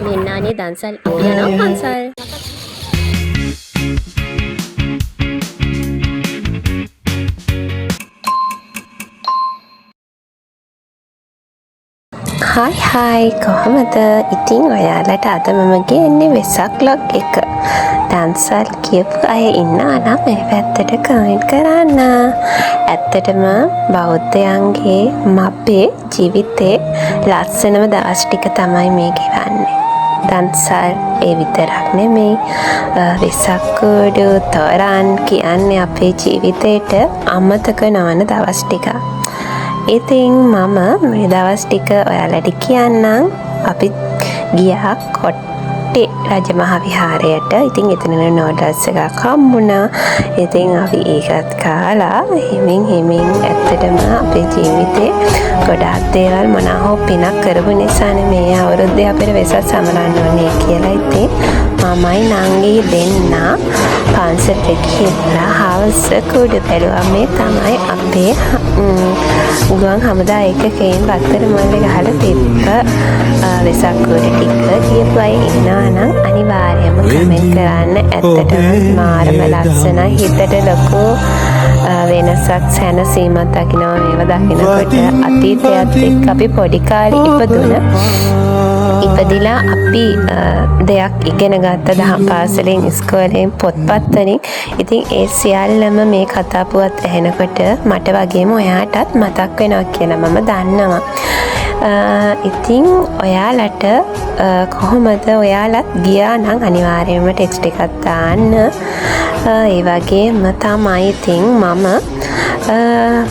මෙන්නානේ දන්සල් යනවා පන්සල්. හායි කොහොමද? ඉතින් ඔයාලට අද මම ගේන්නේ වෙසක් vlog එක. දන්සල් කියපු අය ඉන්නවා නම් මේ පැත්තට කමෙන්ට් කරන්න. ඇත්තටම බෞද්ධයන්ගේ අපේ ජීවිතේ ලස්සනම දවස් ටික තමයි මේ ගෙවන්නේ. දන්සල් ඒ විතරක් නෙමෙයි, වෙසක් කූඩු තොරන් කියන්නේ අපේ ජීවිතේට අමතක නොවන දවස් ටික. ඉතින් මම මේ දවස් ටික ඔයාලට කියන්නම්. අපි ගියා කොට්ටේ රජමහා විහාරයට. ඉතින් එතන නෝඩල්ස් එකක් හම්බුණා. ඉතින් අපි ඒකත් කාලා හිමින් ඇත්තටම අපේ ජීවිතේ ගොඩාක් දේවල් මොනවා හෝ පිනක් කරපු නිසානේ මේ අවුරුද්දේ අපිට වෙසක් සමරන්න ඕනේ කියලා. ඉතින් මමයි නංගි දෙන්න පන්සලට ගිහිල්ලා හවස කුඩු බැලුවා. මේ තමයි අපේ ගුවන් හමුදා එකකෙන් බත්තර මොල්ලේ ගහලා තිබ්බ වෙසක් කුඩු ටික. කියපු අය ඉන්නවා නම් අනිවාර්යයෙන්ම කමෙන්ට් කරන්න. ඇත්තටම මාරම ලස්සනයි. හිතට ලොකු වෙනසක් සැනසීමක් දකිනවා මේව දකිනකොට. අතීතයත් එක්ක අපි පොඩි කාලේ ඉපදිලා අපි දෙයක් ඉගෙන ගත්ත දහම් පාසලෙන් ඉස්කෝලෙන් පොත්පත් වලින්. ඉතින් ඒ සියල්ලම මේ කතා පුවත් ඇහෙනකොට මට වගේම ඔයාටත් මතක් වෙනවා කියලා මම දන්නවා. ඉතින් ඔයාලට කොහොමද? ඔයාලත් ගියා නම් අනිවාර්යයෙන්ම ටෙක්ස්ට් එකක් දාන්න. ඒ වගේම තමයි ඉතින්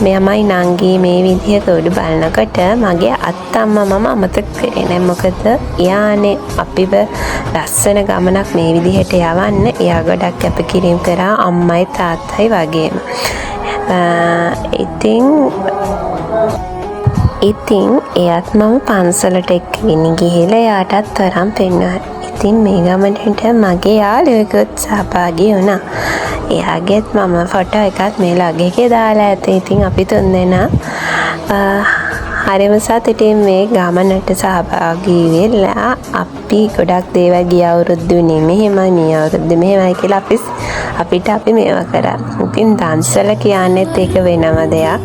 මෙයමයි නංගි මේ විදිහ කුඩු බලනකොට මගේ අත්තම්මා මම අමතක කරේ නෑ. මොකද එයානේ අපිව ලස්සන ගමනක් මේ විදිහට යවන්න එයා ගොඩක් කැපකිරීම කරා, අම්මයි තාත්තයි වගේම. ඉතින් එයත් මම පන්සලට එක්කගෙන ගිහිල්ලා එයාටත් තරම් පෙන්වුවා. ඉතින් මේ ගමනට මගේ යාළුවෙකුත් සහභාගී වුණා. එයාගෙත් මම ෆොටෝ එකක් මේ ලග් එකේ දාලා ඇත. ඉතින් අපි තුන්දෙනා හරිම සතුටින් මේ ගමනට සහභාගී වෙලා අපි ගොඩක් දේවල් ගිය අවුරුද්දේ මෙහෙමයි, මේ අවුරුද්දේ මෙහෙමයි කියලා අපි මේවා කරා. ඉතින් දන්සල කියන්නේත් ඒක වෙනම දෙයක්.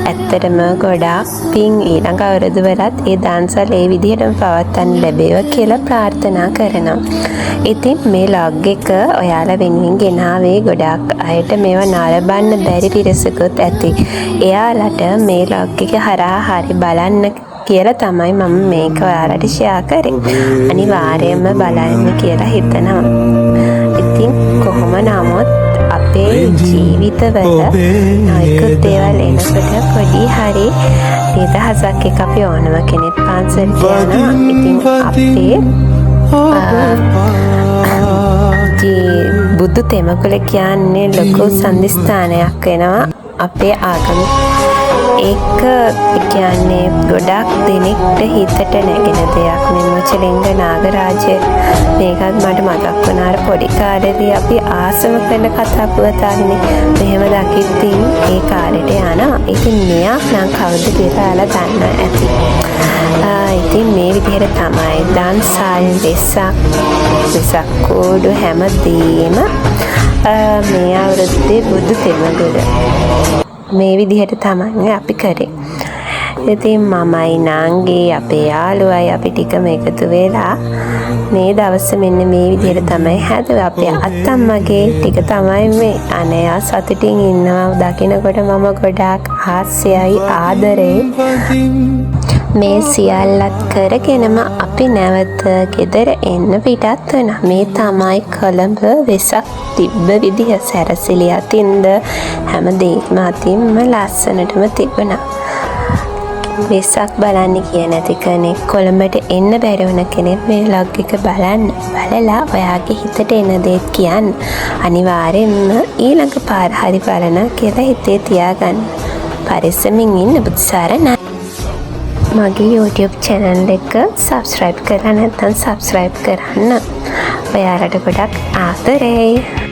ඇත්තටම ගොඩාක් පින් ඊළඟ අවුරුදු වලත් ඒ දන්සල් ඒ විදිහටම පවත්වන්න ලැබේවා කියලා ප්‍රාර්ථනා කරනවා. ඉතින් මේ ලොග් එක ඔයාලා වෙනුවෙන් ගෙනාවේ ගොඩාක් අයට මේවා නරඹන්න බැරි පිරිසකුත් ඇති. එයාලට මේ ලොග් එක හරහා හරි බලන්න කියලා තමයි මම මේක ඔයාලට ෂෙයා කරේ. අනිවාර්යයෙන්ම බලන්න කියලා හිතනවා. ඉතින් කොහොම නමුත් අපේ ජීවිතවල නොයෙකුත් දේවල් එනකොට පොඩි හරි නිදහසක් එක අපි ඕනම කෙනෙක් පන්සලට යනවා. ඉතින් අපේ බුදු තෙමකුල කියන්නේ ලොකු සම්දිස්ථානයක් වෙනවා අපේ ආගම. ඒක කියන්නේ ගොඩක් දෙනෙක්ට හිතට නැගෙන දෙයක්. මේ මොචලින්ග නාගරාජය මේකත් මට මතක් වුණා. අර පොඩි කාලේදී අපි ආසම කරන කතා පුවතානේ මෙහෙම දකිද්දී ඒ කාලෙට යනවා. ඉතින් මෙයා නම් කවුද කියලා දන්නවා ඇති. ඉතින් මේ විදිහට තමයි දන්සල් වෙසක් කූඩු හැමදේම මේ අවුරුද්දේ බුදු තෙමගුල මේ විදිහට තමයි අපි කරේ. ඉතින් මමයි නංගි අපේ යාළුවයි අපි ටිකම එකතු වෙලා මේ දවස් මෙන්න මේ විදිහට තමයි හැදුවේ. අපේ අත්තම්මගේ ටික තමයි මේ. අනේ සතුටින් ඉන්නවා දකිනකොට මම ගොඩාක් ආසයයි ආදරේ. මේ සියල්ලත් කරගෙනම අපි නැවත ගෙදර එන්න පිටත් වුණා. මේ තමයි කොළඹ වෙසක් තිබ්බ විදිහ. සැරසිලි අතින්ද හැමදේම අතින්ම ලස්සනටම තිබුණා. වෙසක් බලන්න කිය නැති කෙනෙක්, කොළඹට එන්න බැරි වුණ කෙනෙක් මේ vlog එක බලලා ඔයාගේ හිතට එන දේත් කියන්න. අනිවාර්යෙන්ම ඊළඟ පාර හරි බලන කියලා හිතේ තියාගන්න. පරිස්සමින් ඉන්න. බුදුසරණයි. මගේ YouTube channel එක subscribe කරලා නැත්නම් subscribe කරන්න. ඔයාලට ගොඩක් ආදරේ.